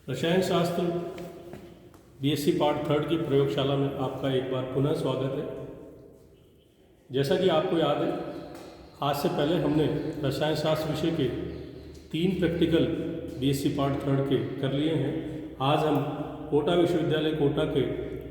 रसायन शास्त्र BSc part third की प्रयोगशाला में आपका एक बार पुनः स्वागत है। जैसा कि आपको याद है, आज से पहले हमने रसायन शास्त्र विषय के 3 प्रैक्टिकल बीएससी पार्ट थर्ड के कर लिए हैं। आज हम कोटा विश्वविद्यालय कोटा के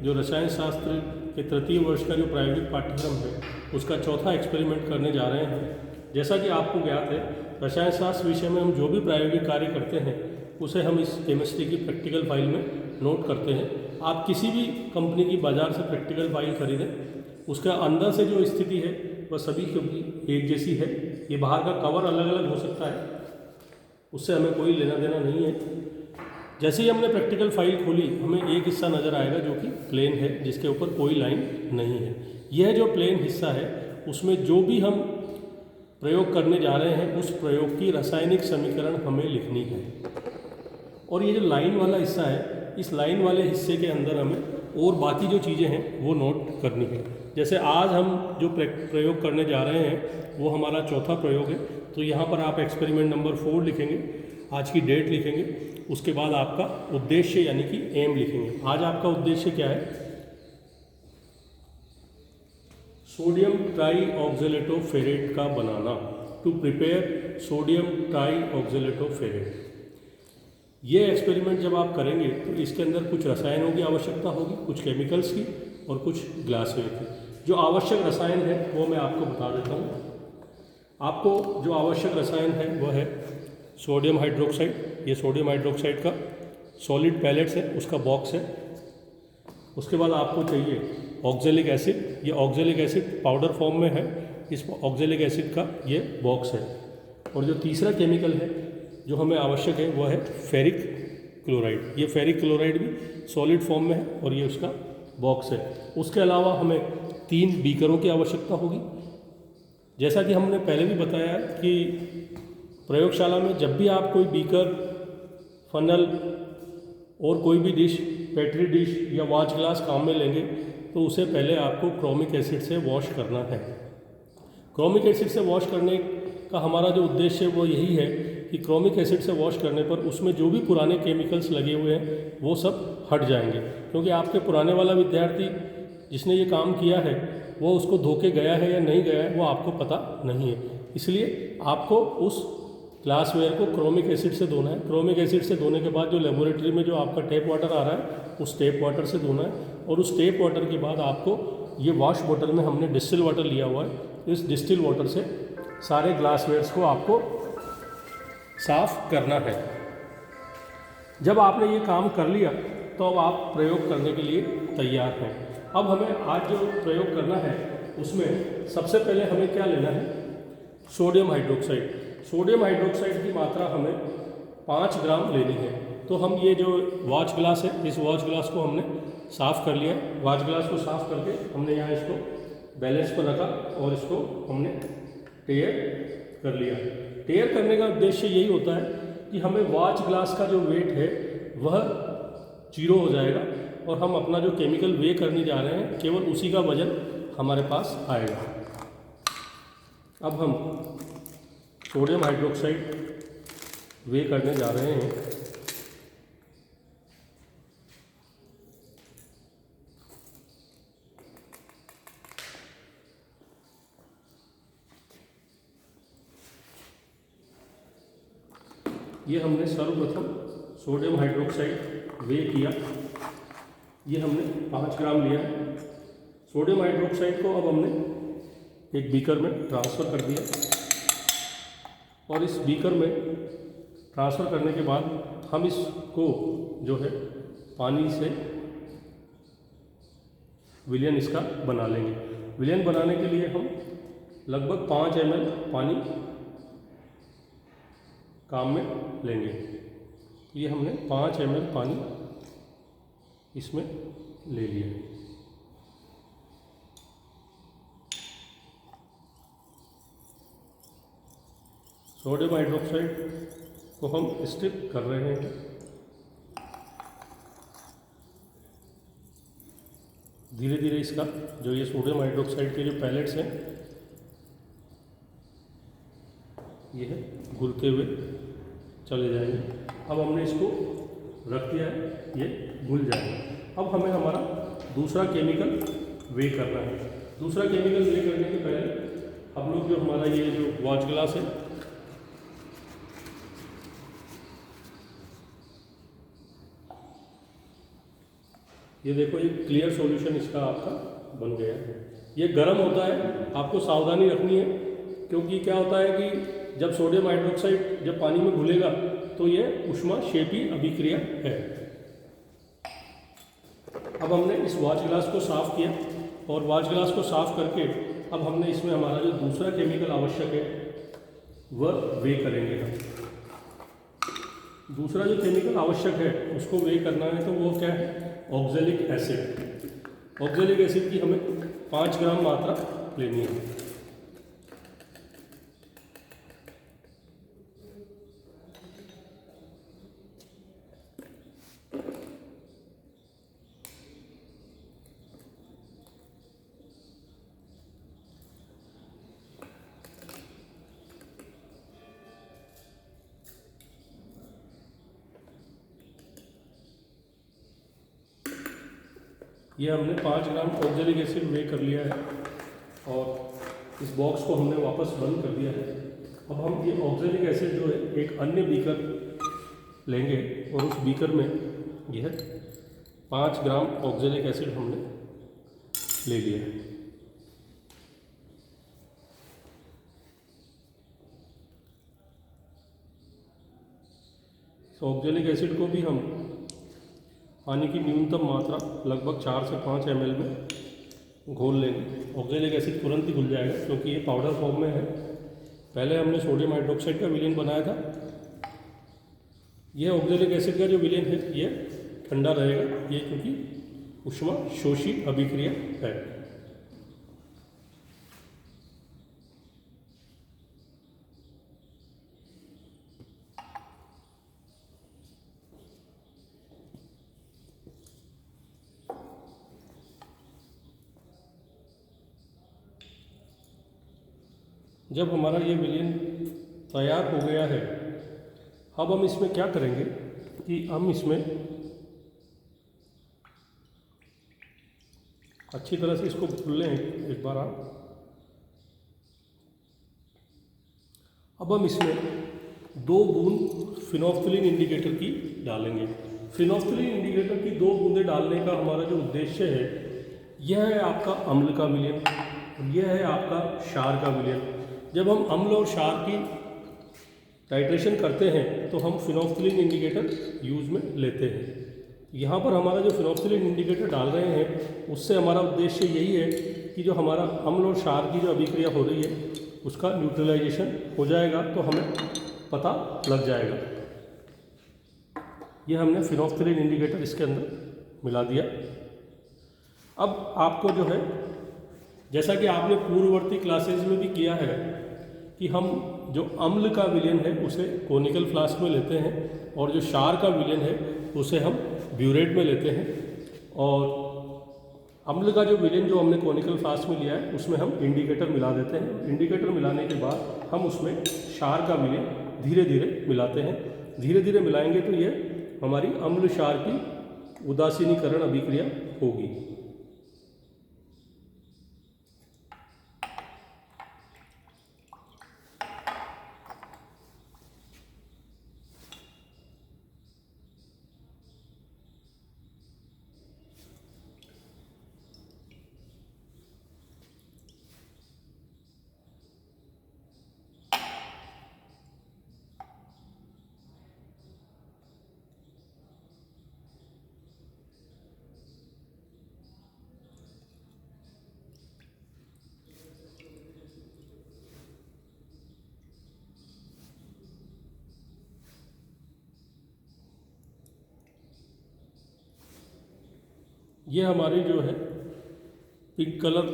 जो रसायन शास्त्र के तृतीय वर्ष का जो प्रायोगिक पाठ्यक्रम है उसका चौथा एक्सपेरिमेंट करने जा रहे हैं। जैसा कि आपको ज्ञात है, रसायन शास्त्र विषय में हम जो भी प्रायोगिक कार्य करते हैं उसे हम इस केमिस्ट्री की प्रैक्टिकल फाइल में नोट करते हैं। आप किसी भी कंपनी की बाज़ार से प्रैक्टिकल फाइल खरीदें, उसका अंदर से जो स्थिति है वह सभी की एक जैसी है। ये बाहर का कवर अलग अलग हो सकता है, उससे हमें कोई लेना देना नहीं है। जैसे ही हमने प्रैक्टिकल फाइल खोली, हमें एक हिस्सा नज़र आएगा जो कि प्लेन है, जिसके ऊपर कोई लाइन नहीं है। यह जो प्लेन हिस्सा है उसमें जो भी हम प्रयोग करने जा रहे हैं उस प्रयोग की रासायनिक समीकरण हमें लिखनी है। और ये जो लाइन वाला हिस्सा है, इस लाइन वाले हिस्से के अंदर हमें और बाकी जो चीज़ें हैं वो नोट करनी है। जैसे आज हम जो प्रयोग करने जा रहे हैं वो हमारा चौथा प्रयोग है, तो यहाँ पर आप एक्सपेरिमेंट नंबर 4 लिखेंगे, आज की डेट लिखेंगे, उसके बाद आपका उद्देश्य यानी कि एम लिखेंगे। आज आपका उद्देश्य क्या है? सोडियम ट्राई ऑक्जेलेटोफेरेट का बनाना, टू प्रिपेयर सोडियम ट्राई ऑक्जेलेटोफेरेट। ये एक्सपेरिमेंट जब आप करेंगे तो इसके अंदर कुछ रसायनों की आवश्यकता होगी, कुछ केमिकल्स की और कुछ ग्लासवेयर की। जो आवश्यक रसायन है वो मैं आपको बता देता हूँ। आपको जो आवश्यक रसायन है वह है सोडियम हाइड्रोक्साइड। ये सोडियम हाइड्रोक्साइड का सॉलिड पैलेट्स है, उसका बॉक्स है। उसके बाद आपको चाहिए ऑक्जेलिक एसिड। ये ऑक्जेलिक एसिड पाउडर फॉर्म में है, इस ऑक्जेलिक एसिड का ये बॉक्स है। और जो तीसरा केमिकल है जो हमें आवश्यक है वह है फेरिक क्लोराइड। ये फेरिक क्लोराइड भी सॉलिड फॉर्म में है और ये उसका बॉक्स है। उसके अलावा हमें 3 बीकरों की आवश्यकता होगी। जैसा कि हमने पहले भी बताया कि प्रयोगशाला में जब भी आप कोई बीकर, फनल और कोई भी डिश, पेट्री डिश या वॉच ग्लास काम में लेंगे तो उसे पहले आपको क्रोमिक एसिड से वॉश करना है। क्रोमिक एसिड से वॉश करने का हमारा जो उद्देश्य है वो यही है कि क्रोमिक एसिड से वॉश करने पर उसमें जो भी पुराने केमिकल्स लगे हुए हैं वो सब हट जाएंगे। क्योंकि आपके पुराने वाला विद्यार्थी जिसने ये काम किया है वो उसको धोके गया है या नहीं गया है वो आपको पता नहीं है। इसलिए आपको उस ग्लासवेयर को क्रोमिक एसिड से धोना है। क्रोमिक एसिड से धोने के बाद जो लेबोरेटरी में जो आपका टेप वाटर आ रहा है उस टेप वाटर से धोना है। और उस टेप वाटर के बाद आपको ये वॉश बोतल में हमने डिस्टिल वाटर लिया हुआ है, इस डिस्टिल वाटर से सारे ग्लासवेयर्स को आपको साफ करना है। जब आपने ये काम कर लिया तो अब आप प्रयोग करने के लिए तैयार हैं। अब हमें आज जो प्रयोग करना है उसमें सबसे पहले हमें क्या लेना है? Sodium hydroxide. सोडियम हाइड्रोक्साइड की मात्रा हमें 5 ग्राम लेनी है। तो हम ये जो वॉच ग्लास है, इस वॉच ग्लास को हमने साफ़ कर लिया। वॉच ग्लास को साफ़ करके हमने यहाँ इसको बैलेंस पर रखा और इसको हमने टेयर कर लिया। टेयर करने का उद्देश्य यही होता है कि हमें वॉच ग्लास का जो वेट है वह 0 हो जाएगा और हम अपना जो केमिकल वे करने जा रहे हैं केवल उसी का वजन हमारे पास आएगा। अब हम सोडियम हाइड्रोक्साइड वे करने जा रहे हैं। ये हमने सर्वप्रथम सोडियम हाइड्रोक्साइड वे किया। ये हमने 5 ग्राम लिया है। सोडियम हाइड्रोक्साइड को अब हमने एक बीकर में ट्रांसफ़र कर दिया और इस बीकर में ट्रांसफ़र करने के बाद हम इसको जो है पानी से विलयन इसका बना लेंगे। विलयन बनाने के लिए हम लगभग 5 ml पानी काम में लेंगे। ये हमने 5 ml पानी इसमें ले लिया। सोडियम हाइड्रोक्साइड को हम स्टिप कर रहे हैं। धीरे धीरे इसका जो ये सोडियम हाइड्रोक्साइड के जो पैलेट्स हैं ये है घुलते हुए चले जाएंगे। अब हमने इसको रख दिया है, ये घुल जाएगा। अब हमें हमारा दूसरा केमिकल वे करना है। दूसरा केमिकल वे करने के पहले हम लोग जो हमारा ये जो वॉच ग्लास है, ये देखो ये क्लियर सॉल्यूशन इसका आपका बन गया है। ये गर्म होता है, आपको सावधानी रखनी है, क्योंकि क्या होता है कि जब सोडियम हाइड्रोक्साइड जब पानी में घुलेगा तो ये ऊष्माक्षेपी अभिक्रिया है। अब हमने इस वॉच ग्लास को साफ़ किया और वॉच ग्लास को साफ़ करके अब हमने इसमें हमारा जो दूसरा केमिकल आवश्यक है वह वे करेंगे हम। दूसरा जो केमिकल आवश्यक है उसको वे करना है, तो वो क्या है? Oxalic acid. ऑक्जेलिक एसिड की हमें 5 ग्राम मात्रा लेनी है। ये हमने 5 ग्राम ऑक्जेलिक एसिड वे कर लिया है और इस बॉक्स को हमने वापस बंद कर दिया है। अब हम ये ऑक्जेलिक एसिड जो है एक अन्य बीकर लेंगे और उस बीकर में यह 5 ग्राम ऑक्जेलिक एसिड हमने ले लिया है। तो ऑक्जेलिक एसिड को भी हम पानी की न्यूनतम मात्रा लगभग 4 से 5 ml में घोल लेंगे। ऑक्जेलिक एसिड तुरंत ही घुल जाएगा क्योंकि ये पाउडर फॉर्म में है। पहले हमने सोडियम हाइड्रोक्साइड का विलयन बनाया था। यह ऑक्जेलिक एसिड का जो विलयन है ये ठंडा रहेगा, ये क्योंकि ऊष्मा शोषी अभिक्रिया है। जब हमारा ये विलयन तैयार हो गया है, अब हम इसमें क्या करेंगे कि हम इसमें अच्छी तरह से इसको घोल लें एक बार आप। अब हम इसमें 2 बूंद फिनोल्फ्थलीन इंडिकेटर की डालेंगे। फिनोल्फ्थलीन इंडिकेटर की 2 बूंदें डालने का हमारा जो उद्देश्य है, यह है आपका अम्ल का विलयन और यह है आपका क्षार का विलयन। जब हम अम्ल और क्षार की टाइट्रेशन करते हैं तो हम फिनोल्फ्थलीन इंडिकेटर यूज़ में लेते हैं। यहाँ पर हमारा जो फिनोल्फ्थलीन इंडिकेटर डाल रहे हैं उससे हमारा उद्देश्य यही है कि जो हमारा अम्ल और क्षार की जो अभिक्रिया हो रही है उसका न्यूट्रलाइजेशन हो जाएगा, तो हमें पता लग जाएगा। ये हमने फिनोल्फ्थलीन इंडिकेटर इसके अंदर मिला दिया। अब आपको जो है, जैसा कि आपने पूर्ववर्ती क्लासेज में भी किया है कि हम जो अम्ल का विलयन है उसे कोनिकल फ्लास्क में लेते हैं और जो क्षार का विलयन है उसे हम ब्यूरेट में लेते हैं। और अम्ल का जो विलयन जो हमने कोनिकल फ्लास्क में लिया है उसमें हम इंडिकेटर मिला देते हैं। इंडिकेटर मिलाने के बाद हम उसमें क्षार का विलयन धीरे धीरे मिलाते हैं। धीरे धीरे मिलाएंगे तो ये हमारी अम्ल क्षार की उदासीनीकरण अभिक्रिया होगी। ये हमारी जो है पिंक कलर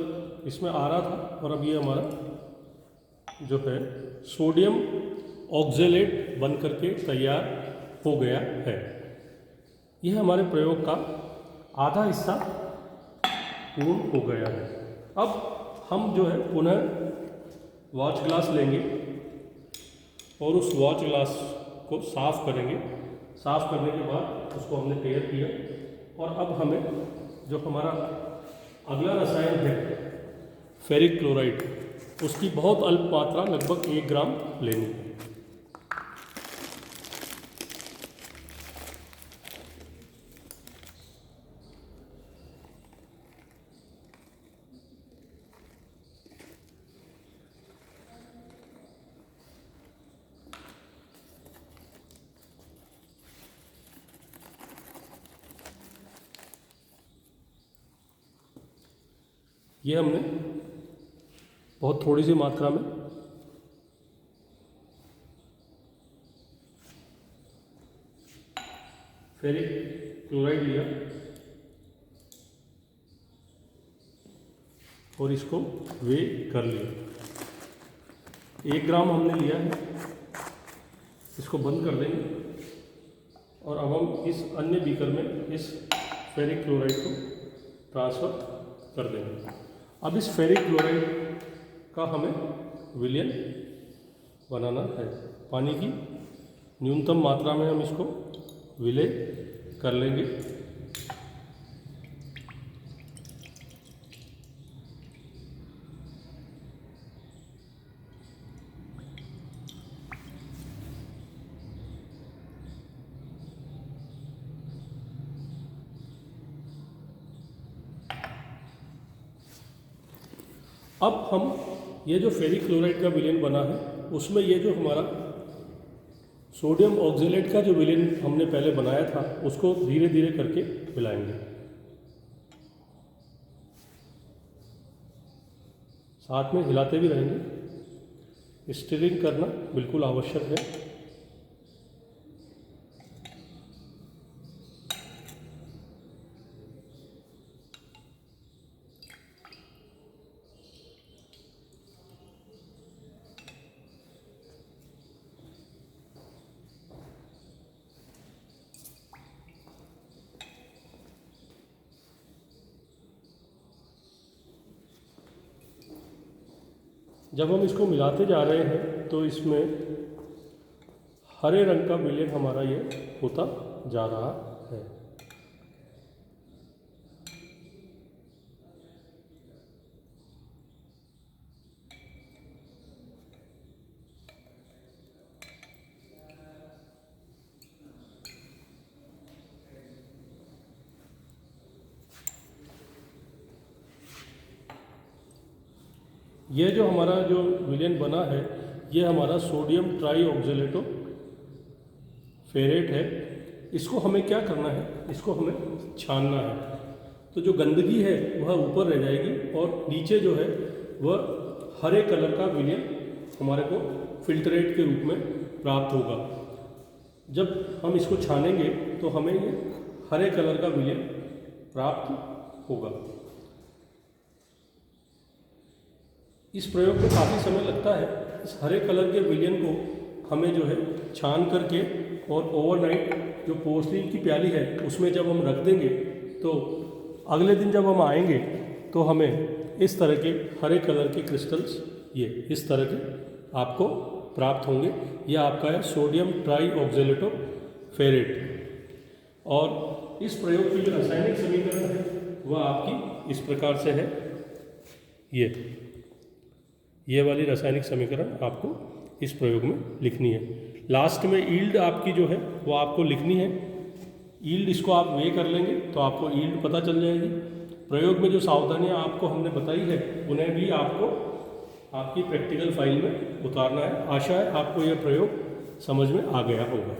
इसमें आ रहा था और अब ये हमारा जो है सोडियम ऑक्जेलेट बन करके तैयार हो गया है। यह हमारे प्रयोग का आधा हिस्सा पूर्ण हो गया है। अब हम जो है पुनः वॉच ग्लास लेंगे और उस वॉच ग्लास को साफ़ करेंगे। साफ़ करने के बाद उसको हमने तैयार किया। और अब हमें जो हमारा अगला रसायन है फेरिक क्लोराइड, उसकी बहुत अल्प मात्रा लगभग 1 ग्राम लेनी है। ये हमने बहुत थोड़ी सी मात्रा में फेरिक क्लोराइड लिया और इसको वे कर लिया। 1 ग्राम हमने लिया है, इसको बंद कर देंगे और अब हम इस अन्य बीकर में इस फेरिक क्लोराइड को ट्रांसफ़र कर देंगे। अब इस फेरिक क्लोराइड का हमें विलयन बनाना है। पानी की न्यूनतम मात्रा में हम इसको विलय कर लेंगे। अब हम ये जो फेरिक क्लोराइड का विलयन बना है उसमें ये जो हमारा सोडियम ऑक्जेलेट का जो विलयन हमने पहले बनाया था उसको धीरे धीरे करके मिलाएंगे। साथ में हिलाते भी रहेंगे। स्टिरिंग करना बिल्कुल आवश्यक है। जब हम इसको मिलाते जा रहे हैं तो इसमें हरे रंग का विलयन हमारा ये होता जा रहा है। ये जो हमारा जो विलयन बना है ये हमारा सोडियम ट्राई ऑक्जेलेटो फेरेट है। इसको हमें क्या करना है, इसको हमें छानना है। तो जो गंदगी है वह ऊपर रह जाएगी और नीचे जो है वह हरे कलर का विलयन हमारे को फिल्ट्रेट के रूप में प्राप्त होगा। जब हम इसको छानेंगे तो हमें ये हरे कलर का विलयन प्राप्त होगा। इस प्रयोग में काफ़ी समय लगता है। इस हरे कलर के विलयन को हमें जो है छान करके और ओवरनाइट जो पोर्सलीन की प्याली है उसमें जब हम रख देंगे तो अगले दिन जब हम आएंगे तो हमें इस तरह के हरे कलर के क्रिस्टल्स ये इस तरह के आपको प्राप्त होंगे। यह आपका है सोडियम ट्राई ऑक्जेलेटो फेरेट। और इस प्रयोग की जो रासायनिक समीकरण है वह आपकी इस प्रकार से है। ये वाली रासायनिक समीकरण आपको इस प्रयोग में लिखनी है। लास्ट में यील्ड आपकी जो है वो आपको लिखनी है। यील्ड इसको आप वे कर लेंगे तो आपको यील्ड पता चल जाएगी। प्रयोग में जो सावधानियां आपको हमने बताई है उन्हें भी आपको आपकी प्रैक्टिकल फाइल में उतारना है। आशा है आपको यह प्रयोग समझ में आ गया होगा।